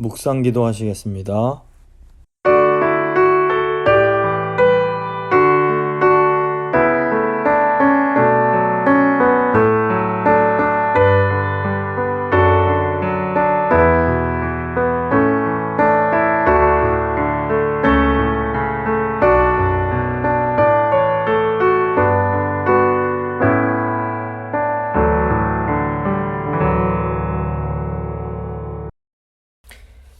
묵상 기도하시겠습니다.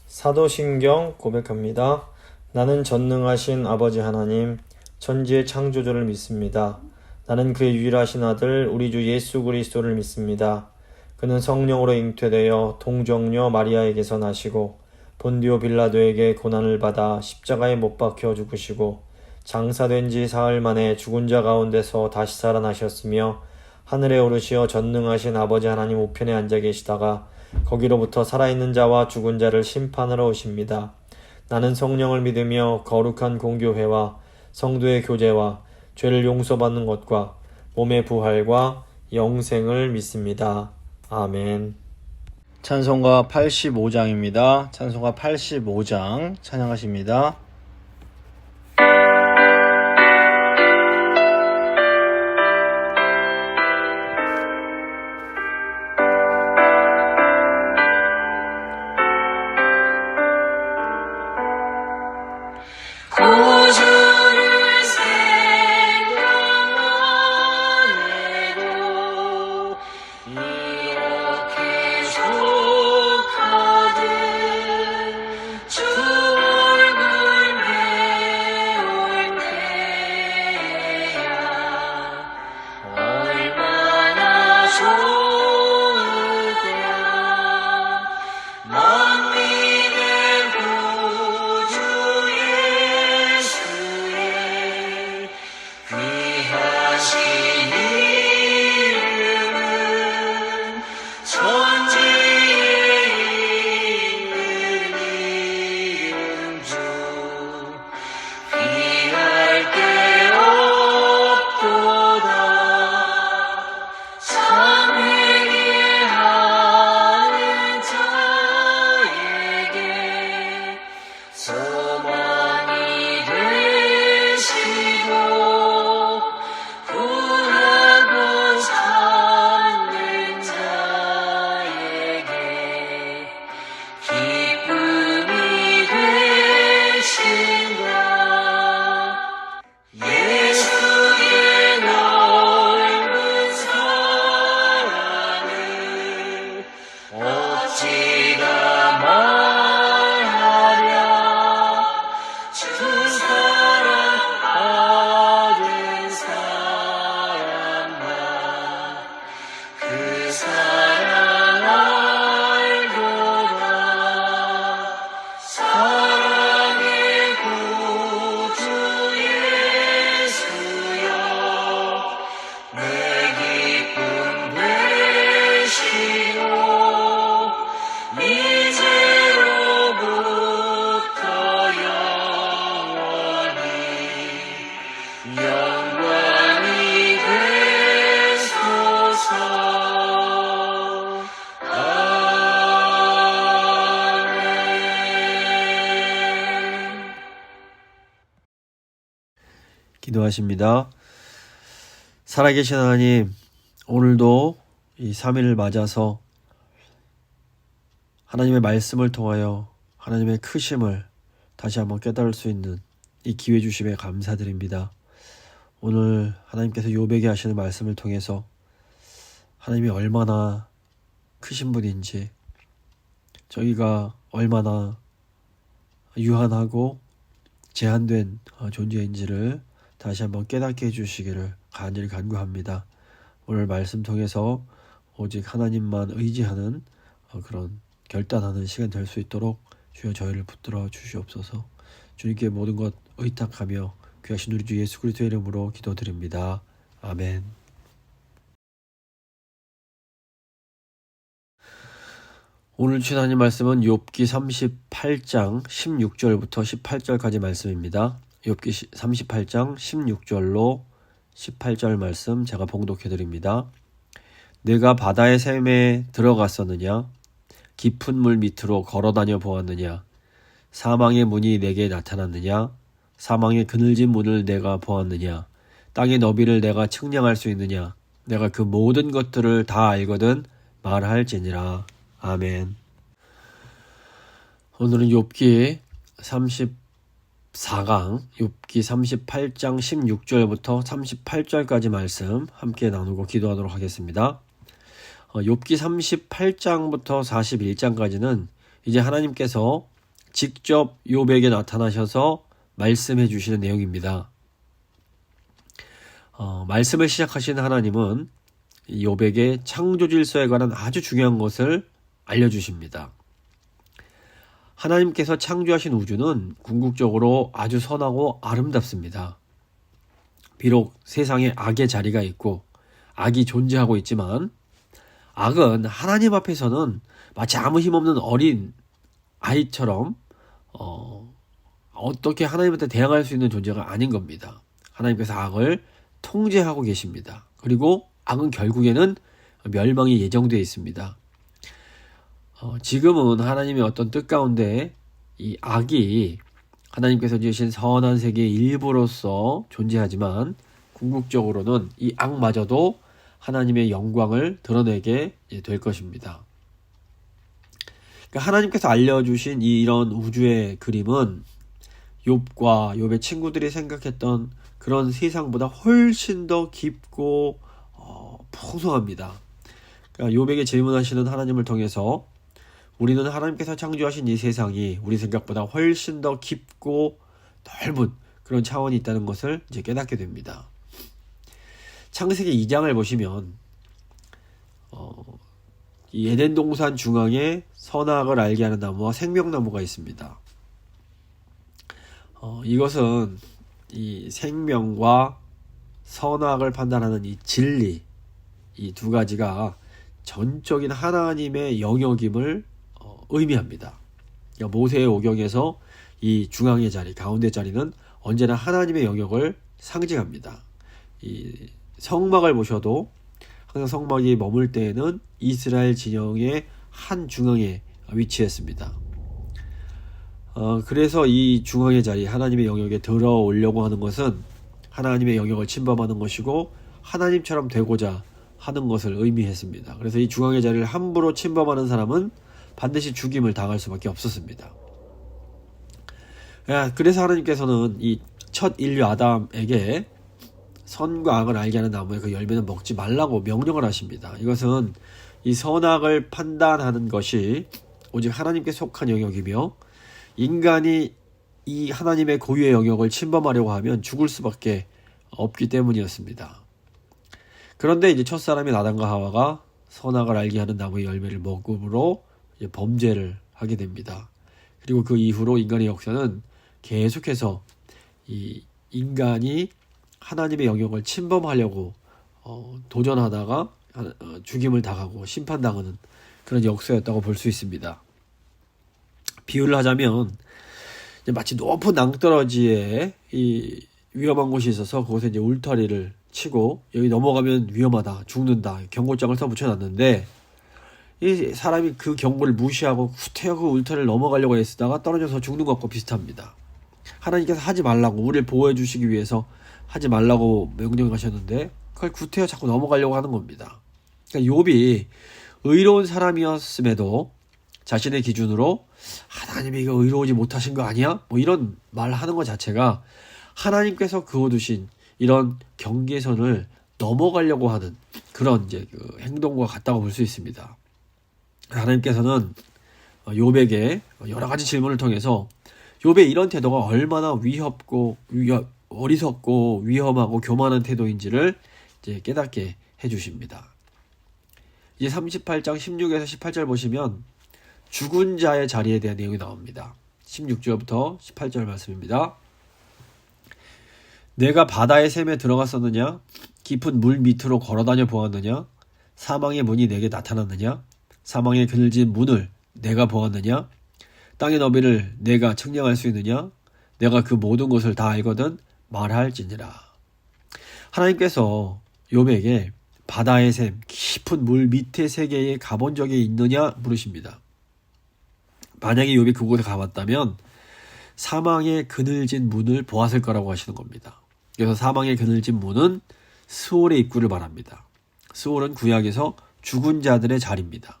사도신경 고백합니다. 나는 전능하신 아버지 하나님, 천지의 창조주를 믿습니다. 나는 그의 유일하신 아들 우리 주 예수 그리스도를 믿습니다. 그는 성령으로 잉태되어 동정녀 마리아에게서 나시고 본디오 빌라도에게 고난을 받아 십자가에 못 박혀 죽으시고 장사된 지 사흘 만에 죽은 자 가운데서 다시 살아나셨으며 하늘에 오르시어 전능하신 아버지 하나님 우편에 앉아 계시다가 거기로부터 살아있는 자와 죽은 자를 심판하러 오십니다. 나는 성령을 믿으며 거룩한 공교회와 성도의 교제와 죄를 용서받는 것과 몸의 부활과 영생을 믿습니다. 아멘. 찬송가 85장입니다. 찬송가 85장 찬양하십니다. 구주를 생각만 해도 이렇게 족하듯 주 얼굴 배울 때야 얼마나 좋을 때야 만민의 구주 귀하신 이름은 천지에 있는 이름 중 비할 데 없도다. 참 회개하는 자에게 소망이 되시고 구하고 찾는 자에게 기쁨이 되신다. 예수의 넓은 사랑을 어찌다 말하랴. 주 사랑 받은 사람만 그 사랑 알도다. 사랑의 구주 예수여 내 기쁨 되시고 이제로부터 영원히 영광이 되소서. 아멘. 기도하십니다. 살아계신 하나님, 오늘도 이 3일을 맞아서 하나님의 말씀을 통하여 하나님의 크심을 다시 한번 깨달을 수 있는 이 기회 주심에 감사드립니다. 오늘 하나님께서 욥에게 하시는 말씀을 통해서 하나님이 얼마나 크신 분인지, 저희가 얼마나 유한하고 제한된 존재인지를 다시 한번 깨닫게 해주시기를 간절히 간구합니다. 오늘 말씀 통해서 오직 하나님만 의지하는 그런 결단하는 시간 될 수 있도록 주여 저희를 붙들어 주시옵소서. 주님께 모든 것 의탁하며 귀하신 우리 주 예수 그리스도의 이름으로 기도드립니다. 아멘. 오늘 주신 하나님 말씀은 욥기 38장 16절부터 18절까지 말씀입니다. 욥기 38장 16절로 18절 말씀 제가 봉독해 드립니다. 내가 바다의 샘에 들어갔었느냐? 깊은 물 밑으로 걸어다녀 보았느냐? 사망의 문이 내게 나타났느냐? 사망의 그늘진 문을 내가 보았느냐? 땅의 너비를 내가 측량할 수 있느냐? 내가 그 모든 것들을 다 알거든 말할지니라. 아멘. 오늘은 욥기 34강, 욥기 38장 16절부터 38절까지 말씀 함께 나누고 기도하도록 하겠습니다. 욥기 38장부터 41장까지는 이제 하나님께서 직접 욥에게 나타나셔서 말씀해 주시는 내용입니다. 말씀을 시작하신 하나님은 욥에게 창조 질서에 관한 아주 중요한 것을 알려주십니다. 하나님께서 창조하신 우주는 궁극적으로 아주 선하고 아름답습니다. 비록 세상에 악의 자리가 있고 악이 존재하고 있지만 악은 하나님 앞에서는 마치 아무 힘없는 어린 아이처럼 어떻게 하나님한테 대항할 수 있는 존재가 아닌 겁니다. 하나님께서 악을 통제하고 계십니다. 그리고 악은 결국에는 멸망이 예정되어 있습니다. 지금은 하나님의 어떤 뜻 가운데 이 악이 하나님께서 지으신 선한 세계의 일부로서 존재하지만 궁극적으로는 이 악마저도 하나님의 영광을 드러내게 될 것입니다. 그러니까 하나님께서 알려주신 이런 우주의 그림은 욥과 욥의 친구들이 생각했던 그런 세상보다 훨씬 더 깊고 풍성합니다. 그러니까 욥에게 질문하시는 하나님을 통해서 우리는 하나님께서 창조하신 이 세상이 우리 생각보다 훨씬 더 깊고 넓은 그런 차원이 있다는 것을 이제 깨닫게 됩니다. 창세기 2장을 보시면 이 에덴 동산 중앙에 선악을 알게 하는 나무와 생명나무가 있습니다. 이것은 이 생명과 선악을 판단하는 이 진리, 이 두 가지가 전적인 하나님의 영역임을 의미합니다. 그러니까 모세의 오경에서 이 중앙의 자리, 가운데 자리는 언제나 하나님의 영역을 상징합니다. 이 성막을 보셔도 항상 성막이 머물 때에는 이스라엘 진영의 한 중앙에 위치했습니다. 그래서 이 중앙의 자리, 하나님의 영역에 들어오려고 하는 것은 하나님의 영역을 침범하는 것이고 하나님처럼 되고자 하는 것을 의미했습니다. 그래서 이 중앙의 자리를 함부로 침범하는 사람은 반드시 죽임을 당할 수밖에 없었습니다. 그래서 하나님께서는 이 첫 인류 아담에게 선과 악을 알게 하는 나무의 그 열매는 먹지 말라고 명령을 하십니다. 이것은 이 선악을 판단하는 것이 오직 하나님께 속한 영역이며 인간이 이 하나님의 고유의 영역을 침범하려고 하면 죽을 수밖에 없기 때문이었습니다. 그런데 이제 첫사람인 아담과 하와가 선악을 알게 하는 나무의 열매를 먹음으로 이제 범죄를 하게 됩니다. 그리고 그 이후로 인간의 역사는 계속해서 이 인간이 하나님의 영역을 침범하려고 도전하다가 죽임을 당하고 심판당하는 그런 역사였다고 볼 수 있습니다. 비유를 하자면 마치 높은 낭떠러지에 이 위험한 곳이 있어서 그곳에 이제 울타리를 치고 여기 넘어가면 위험하다, 죽는다 경고장을 써 붙여놨는데 이 사람이 그 경고를 무시하고 후퇴하고 그 울타리를 넘어가려고 애쓰다가 떨어져서 죽는 것과 비슷합니다. 하나님께서 하지 말라고, 우리를 보호해 주시기 위해서 하지 말라고 명령하셨는데 그걸 구태여 자꾸 넘어가려고 하는 겁니다. 그러니까 욥이 의로운 사람이었음에도 자신의 기준으로 하나님이 이거 의로우지 못하신 거 아니야? 뭐 이런 말하는 것 자체가 하나님께서 그어두신 이런 경계선을 넘어가려고 하는 그런 이제 그 행동과 같다고 볼 수 있습니다. 하나님께서는 욥에게 여러 가지 질문을 통해서 욥의 이런 태도가 얼마나 어리석고 위험하고 교만한 태도인지를 이제 깨닫게 해주십니다. 이제 38장 16에서 18절 보시면 죽은 자의 자리에 대한 내용이 나옵니다. 16절부터 18절 말씀입니다. 내가 바다의 샘에 들어갔었느냐? 깊은 물 밑으로 걸어다녀 보았느냐? 사망의 문이 내게 나타났느냐? 사망의 그늘진 문을 내가 보았느냐? 땅의 너비를 내가 측량할 수 있느냐? 내가 그 모든 것을 다 알거든 말할지니라. 하나님께서 욥에게 바다의 샘, 깊은 물 밑의 세계에 가본 적이 있느냐 물으십니다. 만약에 욥이 그곳에 가봤다면 사망의 그늘진 문을 보았을 거라고 하시는 겁니다. 그래서 사망의 그늘진 문은 스올의 입구를 말합니다. 스올은 구약에서 죽은 자들의 자리입니다.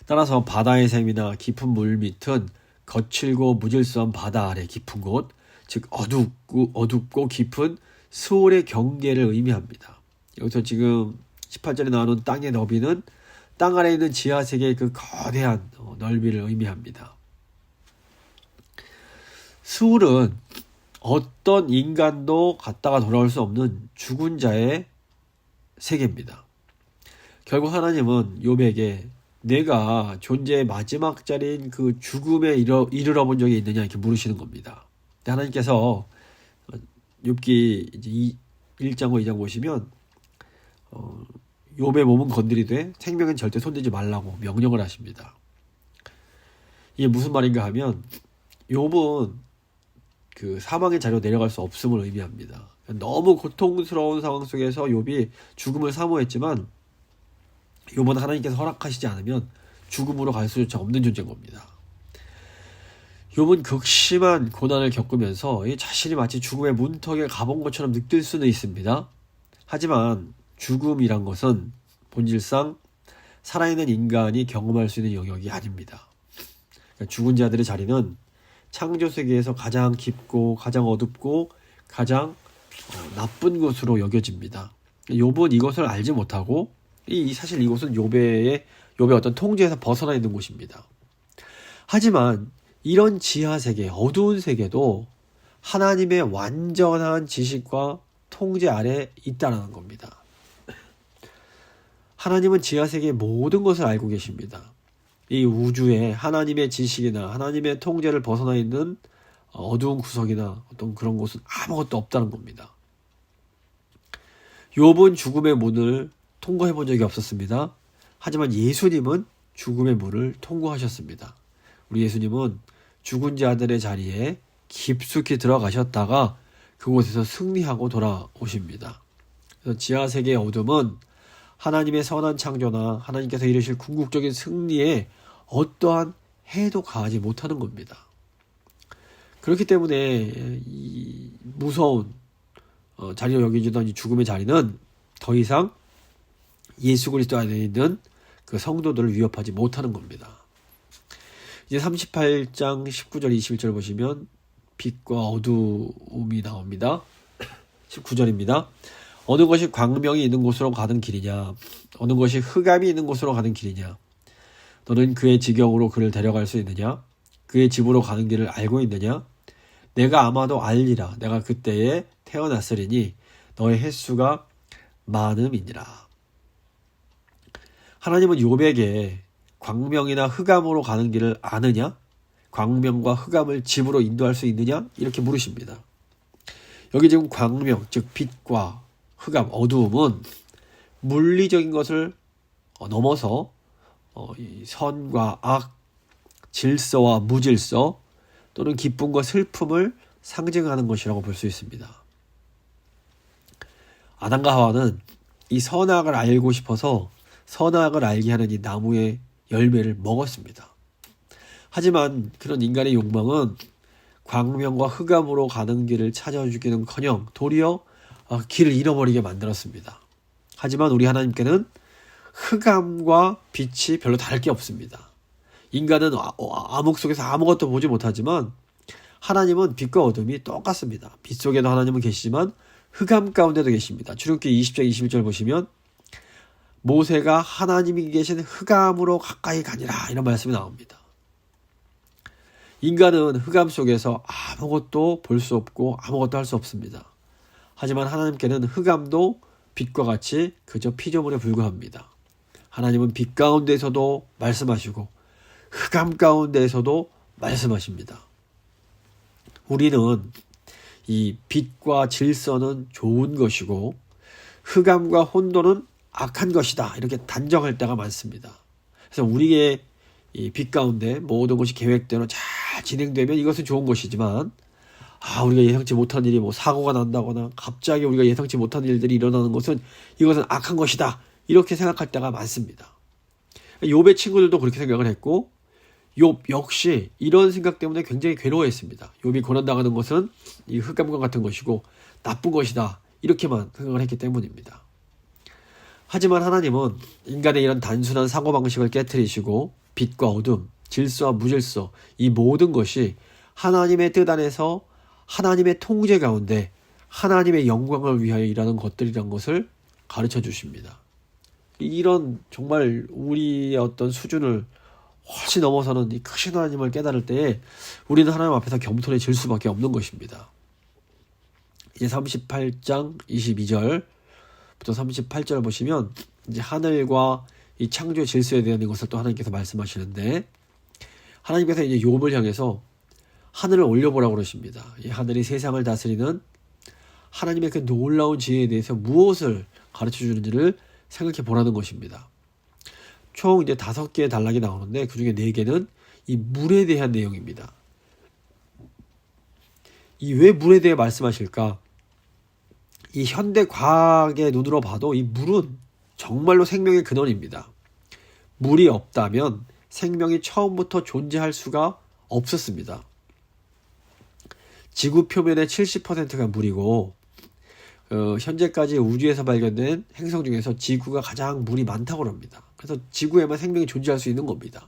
따라서 바다의 샘이나 깊은 물 밑은 거칠고 무질서한 바다 아래 깊은 곳, 즉 어둡고 깊은 스올의 경계를 의미합니다. 여기서 지금 18절에 나오는 땅의 너비는 땅 아래 있는 지하세계의 그 거대한 넓이를 의미합니다. 스울은 어떤 인간도 갔다가 돌아올 수 없는 죽은 자의 세계입니다. 결국 하나님은 욥에게 내가 존재의 마지막 자리인 그 죽음에 이르러 본 적이 있느냐 이렇게 물으시는 겁니다. 하나님께서 욥기 이제 1장과 2장 보시면 욥의 몸은 건드리되 생명은 절대 손대지 말라고 명령을 하십니다. 이게 무슨 말인가 하면 욥은 그 사망의 자리로 내려갈 수 없음을 의미합니다. 너무 고통스러운 상황 속에서 욥이 죽음을 사모했지만 욥은 하나님께서 허락하시지 않으면 죽음으로 갈 수조차 없는 존재인 겁니다. 욥은 극심한 고난을 겪으면서 자신이 마치 죽음의 문턱에 가본 것처럼 느낄 수는 있습니다. 하지만 죽음이란 것은 본질상 살아있는 인간이 경험할 수 있는 영역이 아닙니다. 그러니까 죽은 자들의 자리는 창조세계에서 가장 깊고 가장 어둡고 가장 나쁜 곳으로 여겨집니다. 욥은 이것을 알지 못하고 사실 이곳은 욥의 어떤 통제에서 벗어나 있는 곳입니다. 하지만 이런 지하세계, 어두운 세계도 하나님의 완전한 지식과 통제 아래 있다는 겁니다. 하나님은 지하세계의 모든 것을 알고 계십니다. 이 우주에 하나님의 지식이나 하나님의 통제를 벗어나 있는 어두운 구석이나 어떤 그런 곳은 아무것도 없다는 겁니다. 욥은 죽음의 문을 통과해 본 적이 없었습니다. 하지만 예수님은 죽음의 문을 통과하셨습니다. 우리 예수님은 죽은 자들의 자리에 깊숙이 들어가셨다가 그곳에서 승리하고 돌아오십니다. 그래서 지하세계의 어둠은 하나님의 선한 창조나 하나님께서 이루실 궁극적인 승리에 어떠한 해도 가하지 못하는 겁니다. 그렇기 때문에 이 무서운 자리로 여겨지던 이 죽음의 자리는 더 이상 예수 그리스도 안에 있는 그 성도들을 위협하지 못하는 겁니다. 이제 38장 19절 21절 보시면 빛과 어두움이 나옵니다. 19절입니다. 어느 것이 광명이 있는 곳으로 가는 길이냐, 어느 것이 흑암이 있는 곳으로 가는 길이냐, 너는 그의 지경으로 그를 데려갈 수 있느냐, 그의 집으로 가는 길을 알고 있느냐, 내가 아마도 알리라, 내가 그때에 태어났으리니 너의 횟수가 많음이니라. 하나님은 욥에게 광명이나 흑암으로 가는 길을 아느냐, 광명과 흑암을 집으로 인도할 수 있느냐 이렇게 물으십니다. 여기 지금 광명, 즉 빛과 흑암, 어두움은 물리적인 것을 넘어서 이 선과 악, 질서와 무질서 또는 기쁨과 슬픔을 상징하는 것이라고 볼 수 있습니다. 아담과 하와는 이 선악을 알고 싶어서 선악을 알게 하는 이 나무의 열매를 먹었습니다. 하지만 그런 인간의 욕망은 광명과 흑암으로 가는 길을 찾아주기는커녕 도리어 길을 잃어버리게 만들었습니다. 하지만 우리 하나님께는 흑암과 빛이 별로 다를 게 없습니다. 인간은 암흑 속에서 아무것도 보지 못하지만 하나님은 빛과 어둠이 똑같습니다. 빛 속에도 하나님은 계시지만 흑암 가운데도 계십니다. 출애굽기 20장 21절 보시면 모세가 하나님이 계신 흑암으로 가까이 가니라 이런 말씀이 나옵니다. 인간은 흑암 속에서 아무것도 볼 수 없고 아무것도 할 수 없습니다. 하지만 하나님께는 흑암도 빛과 같이 그저 피조물에 불과합니다. 하나님은 빛 가운데에서도 말씀하시고 흑암 가운데에서도 말씀하십니다. 우리는 이 빛과 질서는 좋은 것이고 흑암과 혼돈은 악한 것이다 이렇게 단정할 때가 많습니다. 그래서 우리의 이 빛 가운데 모든 것이 계획대로 잘 진행되면 이것은 좋은 것이지만 우리가 예상치 못한 일이 사고가 난다거나 갑자기 우리가 예상치 못한 일들이 일어나는 것은 이것은 악한 것이다 이렇게 생각할 때가 많습니다. 욥의 친구들도 그렇게 생각을 했고 욥 역시 이런 생각 때문에 굉장히 괴로워했습니다. 욥이 고난당하는 것은 이 흑암과 같은 것이고 나쁜 것이다, 이렇게만 생각을 했기 때문입니다. 하지만 하나님은 인간의 이런 단순한 사고방식을 깨트리시고 빛과 어둠, 질서와 무질서, 이 모든 것이 하나님의 뜻 안에서 하나님의 통제 가운데 하나님의 영광을 위하여 일하는 것들이란 것을 가르쳐 주십니다. 이런 정말 우리의 어떤 수준을 훨씬 넘어서는 이 크신 하나님을 깨달을 때에 우리는 하나님 앞에서 겸손해질 수밖에 없는 것입니다. 이제 38장 22절부터 38절을 보시면 이제 하늘과 이 창조 질서에 대한 것을 또 하나님께서 말씀하시는데, 하나님께서 이제 욥을 향해서 하늘을 올려보라고 그러십니다. 이 하늘이 세상을 다스리는 하나님의 그 놀라운 지혜에 대해서 무엇을 가르쳐 주는지를 생각해 보라는 것입니다. 총 이제 5개의 단락이 나오는데 그 중에 4개는 이 물에 대한 내용입니다. 이 왜 물에 대해 말씀하실까? 이 현대 과학의 눈으로 봐도 이 물은 정말로 생명의 근원입니다. 물이 없다면 생명이 처음부터 존재할 수가 없었습니다. 지구 표면의 70%가 물이고 현재까지 우주에서 발견된 행성 중에서 지구가 가장 물이 많다고 합니다. 그래서 지구에만 생명이 존재할 수 있는 겁니다.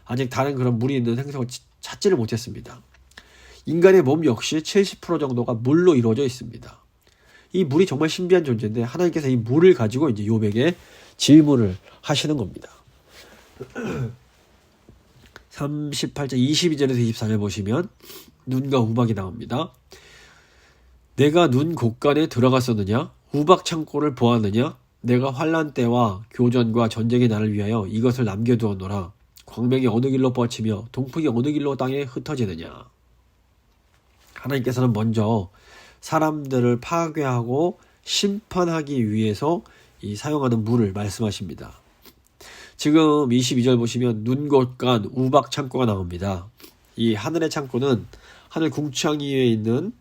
아직 다른 그런 물이 있는 행성을 찾지를 못했습니다. 인간의 몸 역시 70% 정도가 물로 이루어져 있습니다. 이 물이 정말 신비한 존재인데 하나님께서 이 물을 가지고 이제 욥에게 질문을 하시는 겁니다. 38장 22절에서 24절 보시면 눈과 우박이 나옵니다. 내가 눈 곳간에 들어갔었느냐? 우박 창고를 보았느냐? 내가 환난 때와 교전과 전쟁의 날을 위하여 이것을 남겨두었노라. 광명이 어느 길로 뻗치며 동풍이 어느 길로 땅에 흩어지느냐. 하나님께서는 먼저 사람들을 파괴하고 심판하기 위해서 이 사용하는 물을 말씀하십니다. 지금 22절 보시면 눈 곳간 우박 창고가 나옵니다. 이 하늘의 창고는 하늘 궁창 위에 있는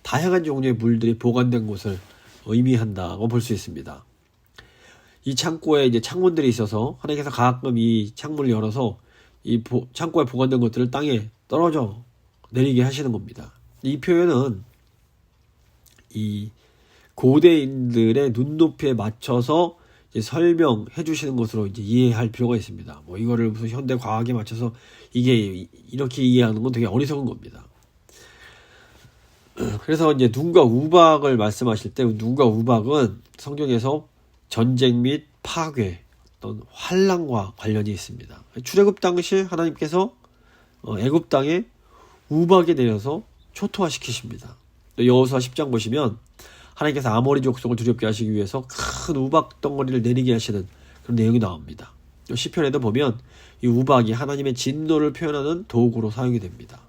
다양한 종류의 물들이 보관된 곳을 의미한다고 볼 수 있습니다. 이 창고에 이제 창문들이 있어서 하나님께서 가끔 이 창문을 열어서 이 창고에 보관된 것들을 땅에 떨어져 내리게 하시는 겁니다. 이 표현은 이 고대인들의 눈높이에 맞춰서 이제 설명해 주시는 것으로 이제 이해할 필요가 있습니다. 뭐 이거를 무슨 현대 과학에 맞춰서 이게 이렇게 이해하는 건 되게 어리석은 겁니다. 그래서 이제 눈과 우박을 말씀하실 때 눈과 우박은 성경에서 전쟁 및 파괴, 어떤 환난과 관련이 있습니다. 출애굽 당시 하나님께서 애굽 땅에 우박이 내려서 초토화시키십니다. 여호수아 10장 보시면 하나님께서 아모리 족속을 두렵게 하시기 위해서 큰 우박 덩어리를 내리게 하시는 그런 내용이 나옵니다. 시편에도 보면 이 우박이 하나님의 진노를 표현하는 도구로 사용이 됩니다.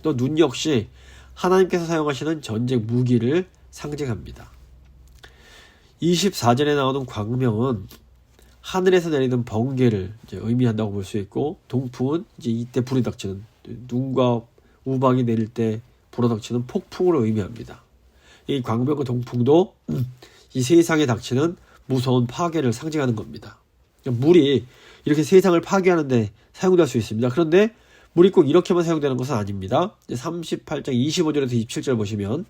또 눈 역시 하나님께서 사용하시는 전쟁 무기를 상징합니다. 24절에 나오는 광명은 하늘에서 내리는 번개를 이제 의미한다고 볼 수 있고, 동풍은 이제 이때 불이 닥치는, 눈과 우박이 내릴 때 불어닥치는 폭풍을 의미합니다. 이 광명과 동풍도 이 세상에 닥치는 무서운 파괴를 상징하는 겁니다. 물이 이렇게 세상을 파괴하는데 사용될 수 있습니다. 그런데 물이 꼭 이렇게만 사용되는 것은 아닙니다. 38장 25절에서 27절 보시면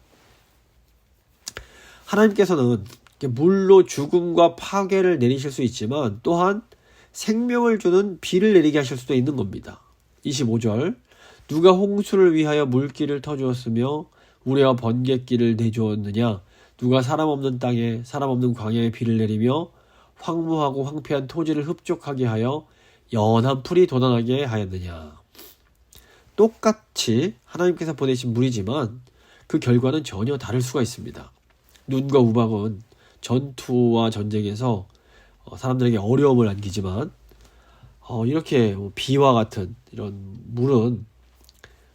하나님께서는 물로 죽음과 파괴를 내리실 수 있지만 또한 생명을 주는 비를 내리게 하실 수도 있는 겁니다. 25절 누가 홍수를 위하여 물길을 터주었으며 우레와 번갯길을 내주었느냐? 누가 사람 없는 땅에 사람 없는 광야에 비를 내리며 황무하고 황폐한 토지를 흡족하게 하여 연한 풀이 돋아나게 하였느냐? 똑같이 하나님께서 보내신 물이지만 그 결과는 전혀 다를 수가 있습니다. 눈과 우박은 전투와 전쟁에서 사람들에게 어려움을 안기지만 이렇게 비와 같은 이런 물은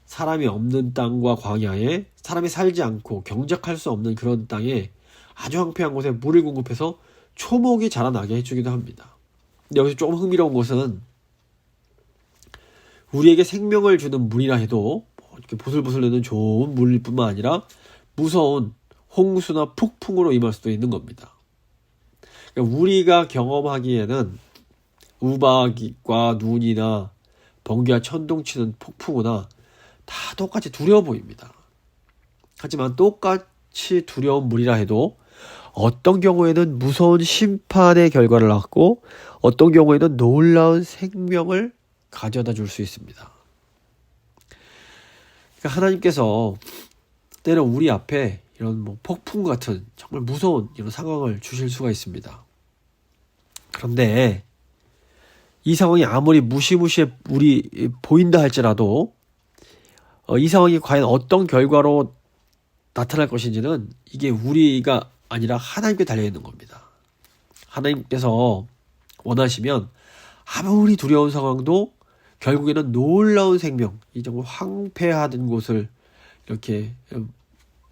사람이 없는 땅과 광야에 사람이 살지 않고 경작할 수 없는 그런 땅에 아주 황폐한 곳에 물을 공급해서 초목이 자라나게 해주기도 합니다. 근데 여기서 조금 흥미로운 것은 우리에게 생명을 주는 물이라 해도 이렇게 보슬보슬 내는 좋은 물일 뿐만 아니라 무서운 홍수나 폭풍으로 임할 수도 있는 겁니다. 그러니까 우리가 경험하기에는 우박과 눈이나 번개와 천둥치는 폭풍우나 다 똑같이 두려워 보입니다. 하지만 똑같이 두려운 물이라 해도 어떤 경우에는 무서운 심판의 결과를 낳고 어떤 경우에는 놀라운 생명을 가져다 줄 수 있습니다. 그러니까 하나님께서 때로 우리 앞에 이런 뭐 폭풍 같은 정말 무서운 이런 상황을 주실 수가 있습니다. 그런데 이 상황이 아무리 무시무시해 보인다 할지라도 이 상황이 과연 어떤 결과로 나타날 것인지는 이게 우리가 아니라 하나님께 달려있는 겁니다. 하나님께서 원하시면 아무리 두려운 상황도 결국에는 놀라운 생명, 이 정말 황폐하던 곳을 이렇게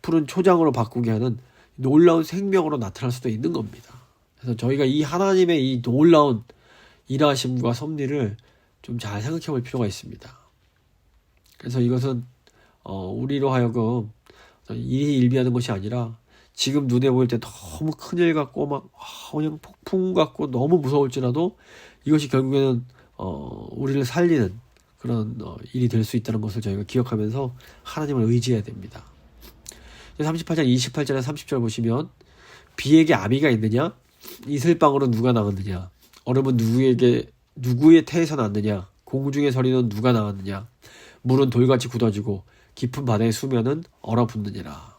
푸른 초장으로 바꾸게 하는 놀라운 생명으로 나타날 수도 있는 겁니다. 그래서 저희가 이 하나님의 이 놀라운 일하심과 섭리를 좀 잘 생각해 볼 필요가 있습니다. 그래서 이것은 우리로 하여금 일희일비하는 것이 아니라 지금 눈에 보일 때 너무 큰일 같고 막 그냥 폭풍 같고 너무 무서울지라도 이것이 결국에는 우리를 살리는 그런 일이 될 수 있다는 것을 저희가 기억하면서 하나님을 의지해야 됩니다. 38장 28절에 30절 보시면 비에게 아비가 있느냐? 이슬방울은 누가 나왔느냐? 얼음은 누구의 태에서 났느냐? 공중의 서리는 누가 나왔느냐? 물은 돌같이 굳어지고 깊은 바다의 수면은 얼어붙느니라.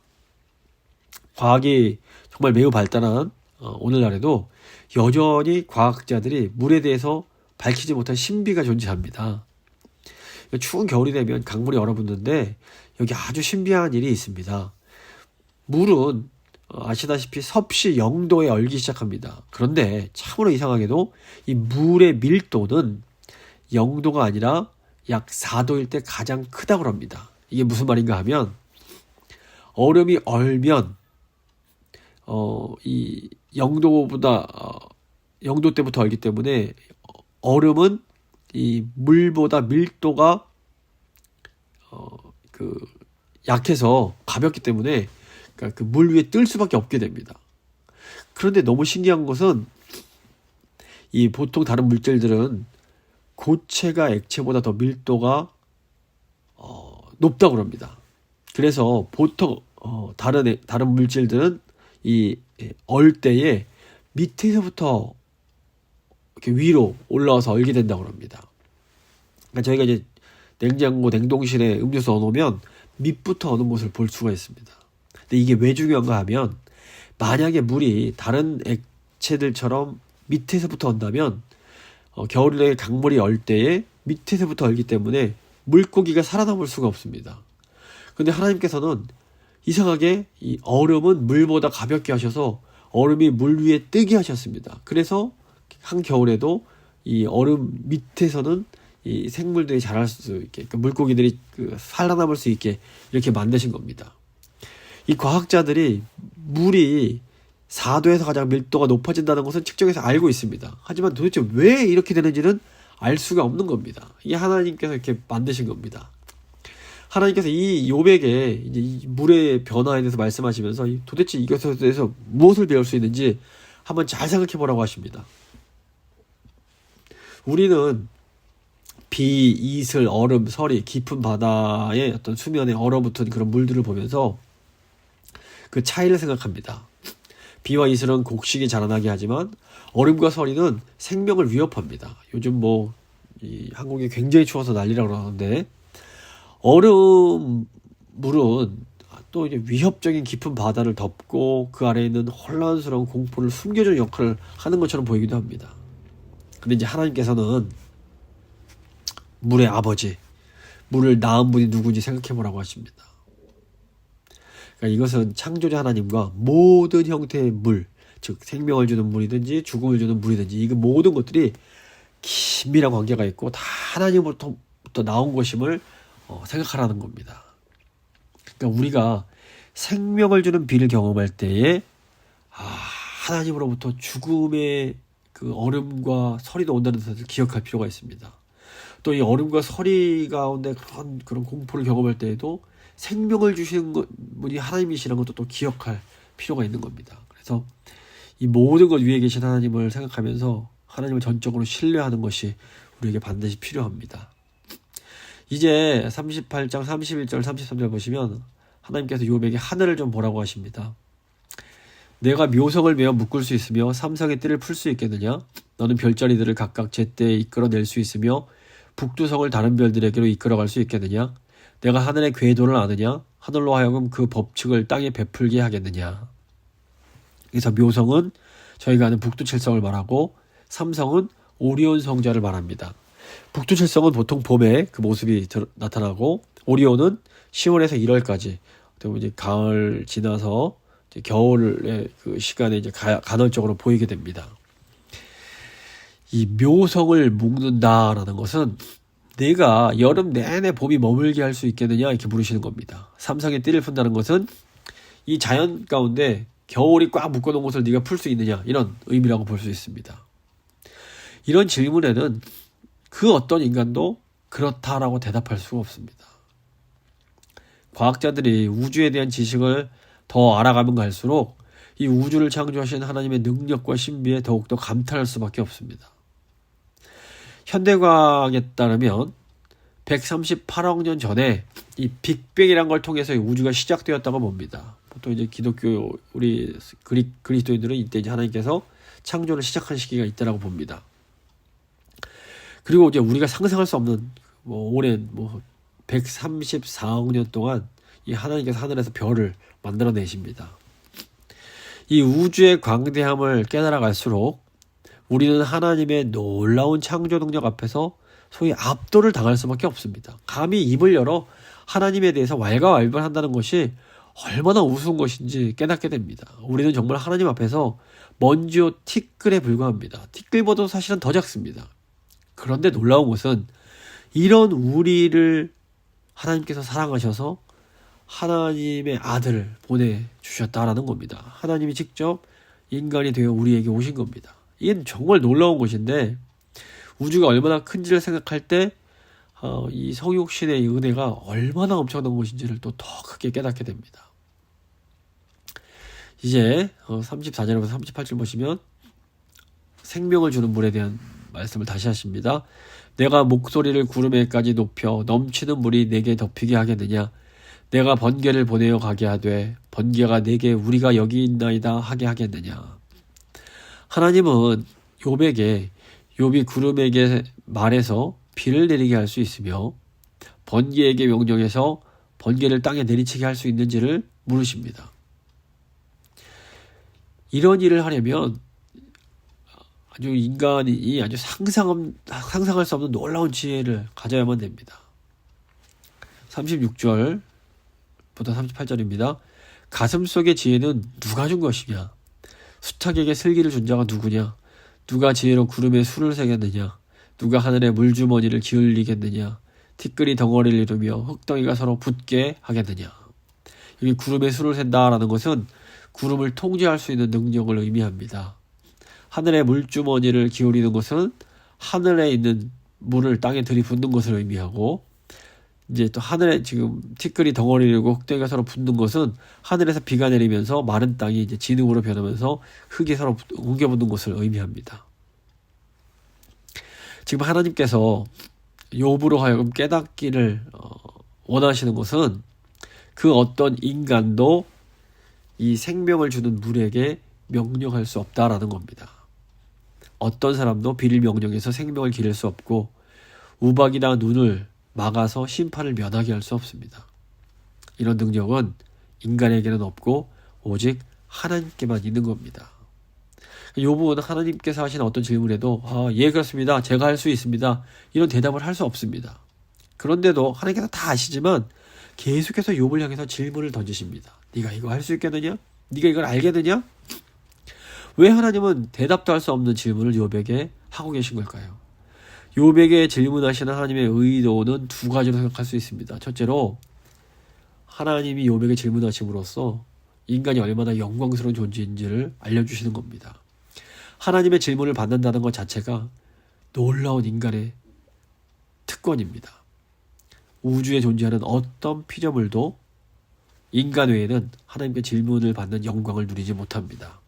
과학이 정말 매우 발달한 오늘날에도 여전히 과학자들이 물에 대해서 밝히지 못한 신비가 존재합니다. 추운 겨울이 되면 강물이 얼어붙는데 여기 아주 신비한 일이 있습니다. 물은 아시다시피 섭씨 0도에 얼기 시작합니다. 그런데 참으로 이상하게도 이 물의 밀도는 0도가 아니라 약 4도일 때 가장 크다고 합니다. 이게 무슨 말인가 하면 얼음이 얼면 이 0도보다 0도 때부터 얼기 때문에 얼음은 이 물보다 밀도가 약해서 가볍기 때문에 그러니까 그 물 위에 뜰 수밖에 없게 됩니다. 그런데 너무 신기한 것은 이 보통 다른 물질들은 고체가 액체보다 더 밀도가 높다고 합니다. 그래서 보통 다른 물질들은 이 얼 때에 밑에서부터 이렇게 위로 올라와서 얼게 된다고 합니다. 그러니까 저희가 이제 냉장고, 냉동실에 음료수 넣어놓으면 밑부터 어는 것을 볼 수가 있습니다. 근데 이게 왜 중요한가 하면 만약에 물이 다른 액체들처럼 밑에서부터 온다면 겨울에 강물이 얼 때에 밑에서부터 얼기 때문에 물고기가 살아남을 수가 없습니다. 근데 하나님께서는 이상하게 이 얼음은 물보다 가볍게 하셔서 얼음이 물 위에 뜨게 하셨습니다. 그래서 한겨울에도 이 얼음 밑에서는 이 생물들이 자랄 수 있게, 그러니까 물고기들이 살아남을 수 있게 이렇게 만드신 겁니다. 이 과학자들이 물이 4도에서 가장 밀도가 높아진다는 것은 측정해서 알고 있습니다. 하지만 도대체 왜 이렇게 되는지는 알 수가 없는 겁니다. 이게 하나님께서 이렇게 만드신 겁니다. 하나님께서 이 욥에게 이제 이 물의 변화에 대해서 말씀하시면서 도대체 이것에 대해서 무엇을 배울 수 있는지 한번 잘 생각해 보라고 하십니다. 우리는 비, 이슬, 얼음, 서리, 깊은 바다의 어떤 수면에 얼어붙은 그런 물들을 보면서 그 차이를 생각합니다. 비와 이슬은 곡식이 자라나게 하지만 얼음과 서리는 생명을 위협합니다. 요즘 이 한국이 굉장히 추워서 난리라고 그러는데 얼음 물은 또 이제 위협적인 깊은 바다를 덮고 그 아래에 있는 혼란스러운 공포를 숨겨주는 역할을 하는 것처럼 보이기도 합니다. 근데 이제 하나님께서는 물의 아버지, 물을 낳은 분이 누군지 생각해 보라고 하십니다. 그러니까 이것은 창조자 하나님과 모든 형태의 물, 즉 생명을 주는 물이든지 죽음을 주는 물이든지 이 모든 것들이 긴밀한 관계가 있고 다 하나님으로부터 나온 것임을 생각하라는 겁니다. 그러니까 우리가 생명을 주는 비를 경험할 때에 하나님으로부터 죽음의 그 얼음과 서리도 온다는 것을 기억할 필요가 있습니다. 또 이 얼음과 서리 가운데 그런 공포를 경험할 때에도 생명을 주시는 분이 하나님이시라는 것도 또 기억할 필요가 있는 겁니다. 그래서 이 모든 것 위에 계신 하나님을 생각하면서 하나님을 전적으로 신뢰하는 것이 우리에게 반드시 필요합니다. 이제 38장 31절 33절 보시면 하나님께서 욥에게 하늘을 좀 보라고 하십니다. 내가 묘성을 메어 묶을 수 있으며 삼성의 띠를 풀 수 있겠느냐? 너는 별자리들을 각각 제때에 이끌어낼 수 있으며 북두성을 다른 별들에게로 이끌어갈 수 있겠느냐? 내가 하늘의 궤도를 아느냐? 하늘로 하여금 그 법칙을 땅에 베풀게 하겠느냐? 그래서 묘성은 저희가 아는 북두칠성을 말하고 삼성은 오리온 성자를 말합니다. 북두칠성은 보통 봄에 그 모습이 나타나고 오리온은 10월에서 1월까지 그리고 이제 가을 지나서 이제 겨울의 그 시간에 이제 간헐적으로 보이게 됩니다. 이 묘성을 묶는다라는 것은 내가 여름 내내 봄이 머물게 할 수 있겠느냐 이렇게 물으시는 겁니다. 삼성의 띠를 푼다는 것은 이 자연 가운데 겨울이 꽉 묶어놓은 것을 네가 풀 수 있느냐 이런 의미라고 볼 수 있습니다. 이런 질문에는 그 어떤 인간도 그렇다라고 대답할 수가 없습니다. 과학자들이 우주에 대한 지식을 더 알아가면 갈수록 이 우주를 창조하신 하나님의 능력과 신비에 더욱더 감탄할 수밖에 없습니다. 현대과학에 따르면 138억 년 전에 이 빅뱅이란 걸 통해서 이 우주가 시작되었다고 봅니다. 보통 이제 기독교 우리 그리스도인들은 이때 이제 하나님께서 창조를 시작한 시기가 있다라고 봅니다. 그리고 이제 우리가 상상할 수 없는 오랜 134억 년 동안 이 하나님께서 하늘에서 별을 만들어내십니다. 이 우주의 광대함을 깨달아 갈수록 우리는 하나님의 놀라운 창조 능력 앞에서 소위 압도를 당할 수밖에 없습니다. 감히 입을 열어 하나님에 대해서 왈가왈부한다는 것이 얼마나 우스운 것인지 깨닫게 됩니다. 우리는 정말 하나님 앞에서 먼지와 티끌에 불과합니다. 티끌보다 사실은 더 작습니다. 그런데 놀라운 것은 이런 우리를 하나님께서 사랑하셔서 하나님의 아들을 보내주셨다라는 겁니다. 하나님이 직접 인간이 되어 우리에게 오신 겁니다. 이게 정말 놀라운 것인데 우주가 얼마나 큰지를 생각할 때 이 성육신의 이 은혜가 얼마나 엄청난 것인지를 또 더 크게 깨닫게 됩니다. 이제 34절부터 38절 보시면 생명을 주는 물에 대한 말씀을 다시 하십니다. 내가 목소리를 구름에까지 높여 넘치는 물이 내게 덮이게 하겠느냐? 내가 번개를 보내어 가게 하되 번개가 내게 우리가 여기 있나이다 하게 하겠느냐? 하나님은 욥이 구름에게 말해서 비를 내리게 할 수 있으며 번개에게 명령해서 번개를 땅에 내리치게 할 수 있는지를 물으십니다. 이런 일을 하려면 아주 인간이 아주 상상할 수 없는 놀라운 지혜를 가져야만 됩니다. 36절부터 38절입니다. 가슴 속의 지혜는 누가 준 것이냐? 수탉에게 슬기를 준 자가 누구냐? 누가 지혜로 구름에 수를 세겠느냐? 누가 하늘에 물주머니를 기울이겠느냐? 티끌이 덩어리를 이루며 흙덩이가 서로 붙게 하겠느냐? 여기 구름에 수를 센다라는 것은 구름을 통제할 수 있는 능력을 의미합니다. 하늘의 물주머니를 기울이는 것은 하늘에 있는 물을 땅에 들이붓는 것을 의미하고 이제 또 하늘에 지금 티끌이 덩어리고 흙덩이가 서로 붙는 것은 하늘에서 비가 내리면서 마른 땅이 이제 진흙으로 변하면서 흙이 서로 옮겨붙는 것을 의미합니다. 지금 하나님께서 욥으로 하여금 깨닫기를 원하시는 것은 그 어떤 인간도 이 생명을 주는 물에게 명령할 수 없다라는 겁니다. 어떤 사람도 비를 명령해서 생명을 기를 수 없고 우박이나 눈을 막아서 심판을 면하게 할 수 없습니다. 이런 능력은 인간에게는 없고 오직 하나님께만 있는 겁니다. 욥은 하나님께서 하신 어떤 질문에도 예 그렇습니다. 제가 할 수 있습니다. 이런 대답을 할 수 없습니다. 그런데도 하나님께서 다 아시지만 계속해서 욥을 향해서 질문을 던지십니다. 네가 이거 할 수 있겠느냐? 네가 이걸 알겠느냐? 왜 하나님은 대답도 할 수 없는 질문을 욥에게 하고 계신 걸까요? 욥에게 질문하시는 하나님의 의도는 두 가지로 생각할 수 있습니다. 첫째로 하나님이 욥에게 질문하심으로써 인간이 얼마나 영광스러운 존재인지를 알려주시는 겁니다. 하나님의 질문을 받는다는 것 자체가 놀라운 인간의 특권입니다. 우주에 존재하는 어떤 피조물도 인간 외에는 하나님께 질문을 받는 영광을 누리지 못합니다.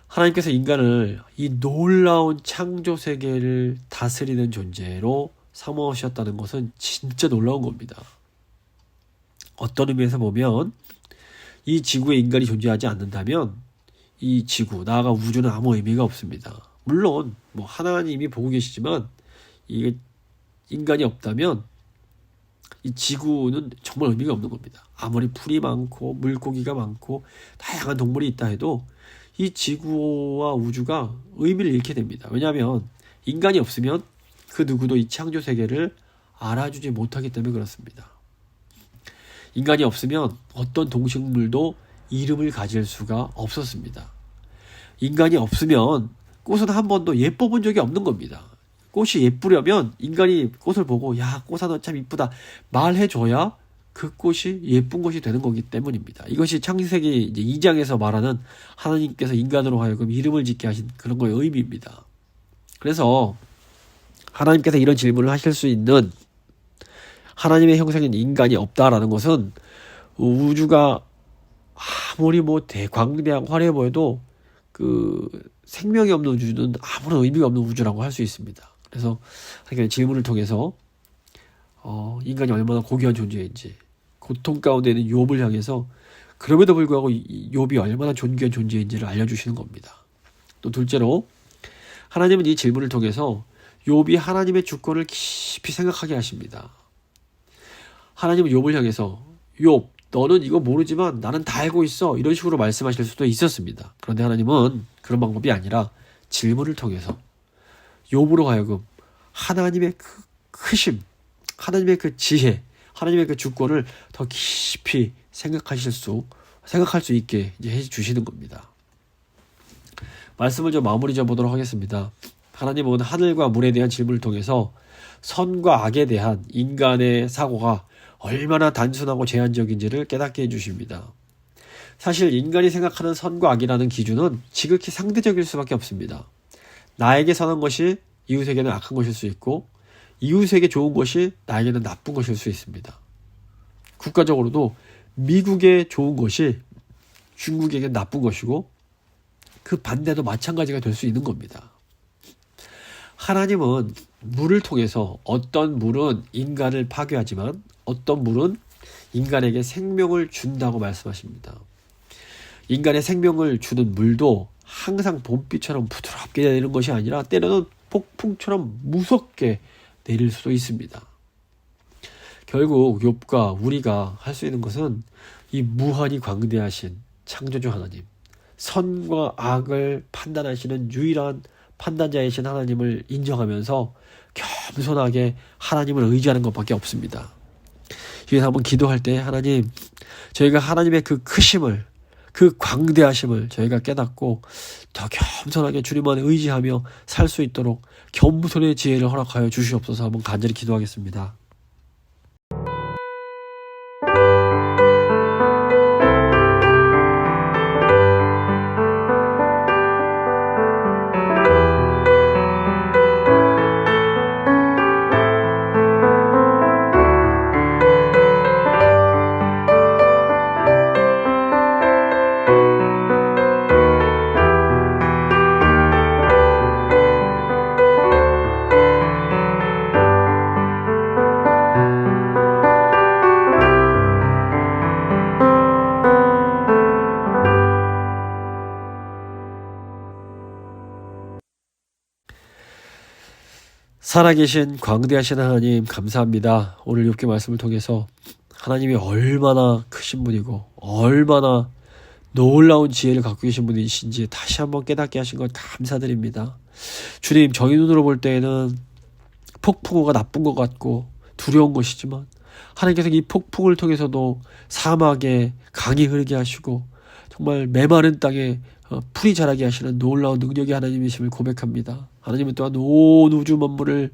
하나님께서 인간을 이 놀라운 창조 세계를 다스리는 존재로 삼으셨다는 것은 진짜 놀라운 겁니다. 어떤 의미에서 보면 이 지구에 인간이 존재하지 않는다면 이 지구, 나아가 우주는 아무 의미가 없습니다. 물론 뭐 하나님이 보고 계시지만 이게 인간이 없다면 이 지구는 정말 의미가 없는 겁니다. 아무리 풀이 많고 물고기가 많고 다양한 동물이 있다 해도 이 지구와 우주가 의미를 잃게 됩니다. 왜냐하면 인간이 없으면 그 누구도 이 창조 세계를 알아주지 못하기 때문에 그렇습니다. 인간이 없으면 어떤 동식물도 이름을 가질 수가 없었습니다. 인간이 없으면 꽃은 한 번도 예뻐 본 적이 없는 겁니다. 꽃이 예쁘려면 인간이 꽃을 보고 야, 꽃 하나 참 이쁘다 말해줘야 그 꽃이 예쁜 것이 되는 거기 때문입니다. 이것이 창세기 이제 2장에서 말하는 하나님께서 인간으로 하여금 이름을 짓게 하신 그런 거의 의미입니다. 그래서 하나님께서 이런 질문을 하실 수 있는 하나님의 형상인 인간이 없다라는 것은 우주가 아무리 뭐 대광대하고 화려해 보여도 그 생명이 없는 우주는 아무런 의미가 없는 우주라고 할 수 있습니다. 그래서 하나님의 질문을 통해서 인간이 얼마나 고귀한 존재인지, 고통 가운데 있는 욥을 향해서 그럼에도 불구하고 욥이 얼마나 존귀한 존재인지를 알려주시는 겁니다. 또 둘째로 하나님은 이 질문을 통해서 욥이 하나님의 주권을 깊이 생각하게 하십니다. 하나님은 욥을 향해서 욥, 너는 이거 모르지만 나는 다 알고 있어, 이런 식으로 말씀하실 수도 있었습니다. 그런데 하나님은 그런 방법이 아니라 질문을 통해서 욥으로 하여금 하나님의 그 크심, 하나님의 그 지혜, 하나님의 그 주권을 더 깊이 생각할 수 있게 이제 해주시는 겁니다. 말씀을 좀 마무리 지어보도록 하겠습니다. 하나님은 하늘과 물에 대한 질문을 통해서 선과 악에 대한 인간의 사고가 얼마나 단순하고 제한적인지를 깨닫게 해주십니다. 사실 인간이 생각하는 선과 악이라는 기준은 지극히 상대적일 수밖에 없습니다. 나에게 선한 것이 이웃에게는 악한 것일 수 있고 이웃에게 좋은 것이 나에게는 나쁜 것일 수 있습니다. 국가적으로도 미국에 좋은 것이 중국에게 나쁜 것이고 그 반대도 마찬가지가 될 수 있는 겁니다. 하나님은 물을 통해서 어떤 물은 인간을 파괴하지만 어떤 물은 인간에게 생명을 준다고 말씀하십니다. 인간의 생명을 주는 물도 항상 봄비처럼 부드럽게 내리는 것이 아니라 때로는 폭풍처럼 무섭게 내릴 수도 있습니다. 결국 욥과 우리가 할 수 있는 것은 이 무한히 광대하신 창조주 하나님, 선과 악을 판단하시는 유일한 판단자이신 하나님을 인정하면서 겸손하게 하나님을 의지하는 것밖에 없습니다. 여기서 한번 기도할 때 하나님, 저희가 하나님의 그 크심을, 그 광대하심을 저희가 깨닫고 더 겸손하게 주님만 의지하며 살 수 있도록 겸손의 지혜를 허락하여 주시옵소서. 한번 간절히 기도하겠습니다. 살아계신 광대하신 하나님 감사합니다. 오늘 욥기 말씀을 통해서 하나님이 얼마나 크신 분이고 얼마나 놀라운 지혜를 갖고 계신 분이신지 다시 한번 깨닫게 하신 것 감사드립니다. 주님, 저희 눈으로 볼 때에는 폭풍우가 나쁜 것 같고 두려운 것이지만 하나님께서 이 폭풍을 통해서도 사막에 강이 흐르게 하시고 정말 메마른 땅에 풀이 자라게 하시는 놀라운 능력의 하나님이심을 고백합니다. 하나님은 또한 온 우주 만물을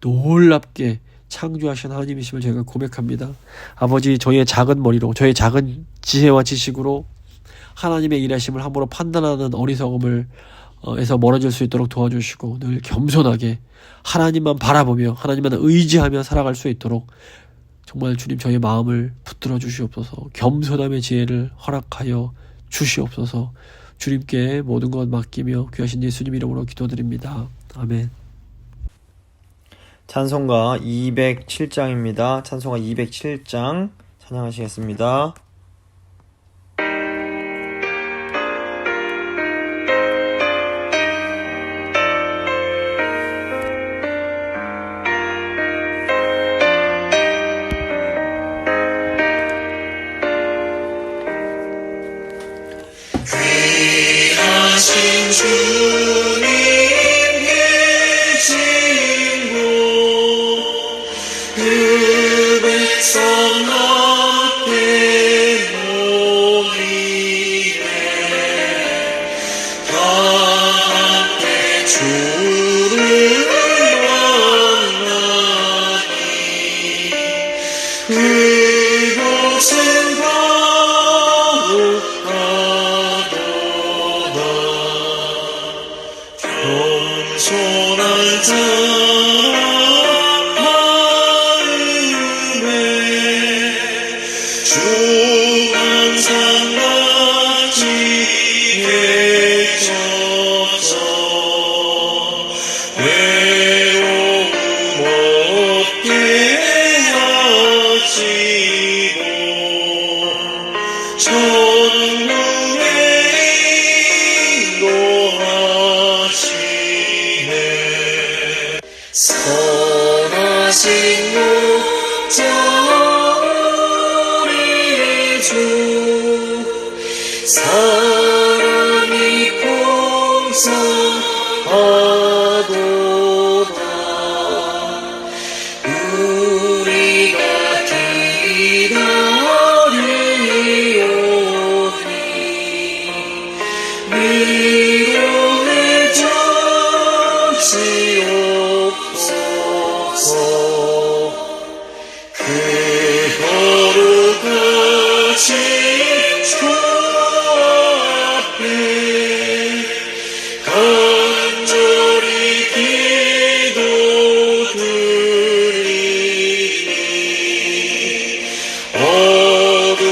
놀랍게 창조하신 하나님이심을 저희가 고백합니다. 아버지, 저희의 작은 머리로, 저희의 작은 지혜와 지식으로 하나님의 일하심을 함부로 판단하는 어리석음을 에서 멀어질 수 있도록 도와주시고 늘 겸손하게 하나님만 바라보며 하나님만 의지하며 살아갈 수 있도록 정말 주님, 저희의 마음을 붙들어 주시옵소서. 겸손함의 지혜를 허락하여 주시옵소서. 주님께 모든 것 맡기며 귀하신 예수님 이름으로 기도드립니다. 아멘. 찬송가 207장입니다. 찬송가 207장 찬양하시겠습니다. 귀하신 주님 계신 곳 그 백성 앞에 모이네 다 함께 주를 만나니 그곳은 거룩하도다 겸손한 사람 마음에 주 항상 같이 계셔서 외로움 없게 하시고 천국에 인도하시네 선하신 목자 우리 주 사랑이 풍성하도다 우리가 기다리오니 위로의 접시옵소서 그 거룩하신 주 앞에 간절히 기도드리니 어둠은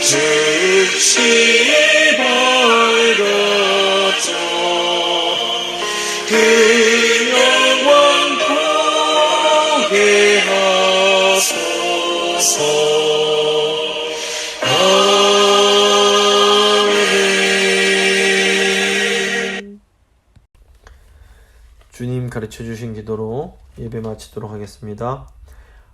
즉시 밝아져 그 영광 보게 하소서 아멘. 주님 가르쳐 주신 기도로 예배 마치도록 하겠습니다.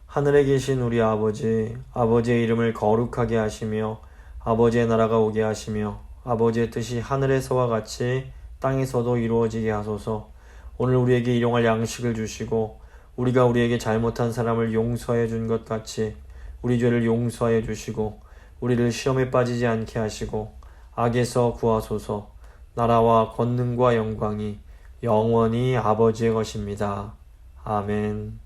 하늘에 계신 우리 아버지, 아버지의 이름을 거룩하게 하시며 아버지의 나라가 오게 하시며 아버지의 뜻이 하늘에서와 같이 땅에서도 이루어지게 하소서. 오늘 우리에게 일용할 양식을 주시고 우리가 우리에게 잘못한 사람을 용서해 준 것 같이 우리 죄를 용서하여 주시고 우리를 시험에 빠지지 않게 하시고 악에서 구하소서. 나라와 권능과 영광이 영원히 아버지의 것입니다. 아멘.